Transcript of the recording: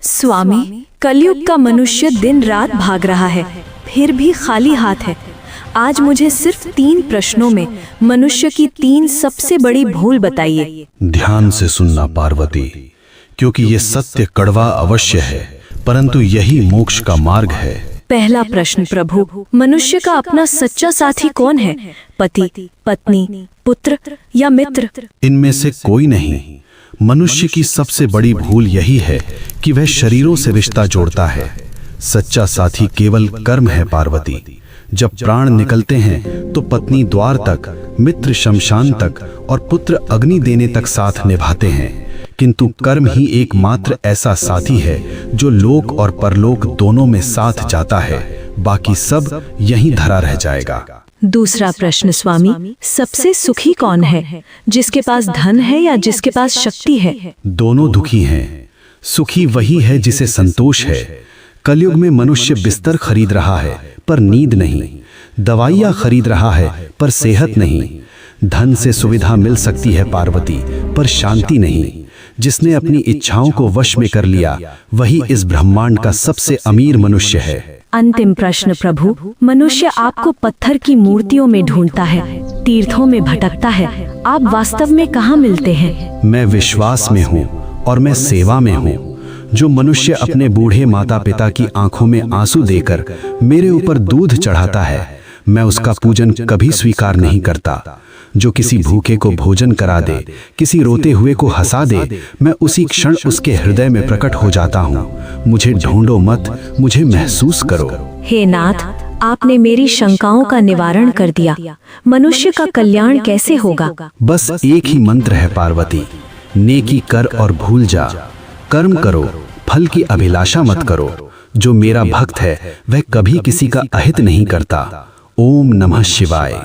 स्वामी, कलयुग का मनुष्य दिन रात भाग रहा है, फिर भी खाली हाथ है। आज मुझे सिर्फ 3 प्रश्नों में मनुष्य की 3 सबसे बड़ी भूल बताइए। ध्यान से सुनना पार्वती, क्योंकि ये सत्य कड़वा अवश्य है, परंतु यही मोक्ष का मार्ग है। पहला प्रश्न प्रभु, मनुष्य का अपना सच्चा साथी कौन है? पति, पत्नी, पुत्र या मित्र? इनमें से कोई नहीं। मनुष्य की सबसे बड़ी भूल यही है कि वह शरीरों से रिश्ता जोड़ता है। सच्चा साथी केवल कर्म है पार्वती। जब प्राण निकलते हैं तो पत्नी द्वार तक, मित्र शमशान तक और पुत्र अग्नि देने तक साथ निभाते हैं, किंतु कर्म ही एकमात्र ऐसा साथी है जो लोक और परलोक दोनों में साथ जाता है। बाकी सब यहीं धरा रह जाएगा। दूसरा प्रश्न स्वामी, सबसे सुखी कौन है? जिसके पास धन है या जिसके पास शक्ति है? दोनों दुखी हैं। सुखी वही है जिसे संतोष है। कलयुग में मनुष्य बिस्तर खरीद रहा है पर नींद नहीं, दवाइयाँ खरीद रहा है पर सेहत नहीं। धन से सुविधा मिल सकती है पार्वती, पर शांति नहीं। जिसने अपनी इच्छाओं को वश में कर लिया वही इस ब्रह्मांड का सबसे अमीर मनुष्य है। अंतिम प्रश्न प्रभु, मनुष्य आपको पत्थर की मूर्तियों में ढूंढता है, तीर्थों में भटकता है, आप वास्तव में कहाँ मिलते हैं? मैं विश्वास में हूँ और मैं सेवा में हूँ। जो मनुष्य अपने बूढ़े माता पिता की आंखों में आंसू देकर मेरे ऊपर दूध चढ़ाता है, मैं उसका पूजन कभी स्वीकार नहीं करता। जो किसी भूखे को भोजन करा दे, किसी रोते हुए को हंसा दे, मैं उसी क्षण उसके हृदय में प्रकट हो जाता हूँ। मुझे ढूंढो मत, मुझे महसूस करो। हे नाथ, आपने मेरी शंकाओं का निवारण कर दिया। मनुष्य का कल्याण कैसे होगा? बस एक ही मंत्र है पार्वती, नेकी कर और भूल जा। कर्म करो, फल की अभिलाषा मत करो। जो मेरा भक्त है वह कभी किसी का अहित नहीं करता। ओम नमः शिवाय।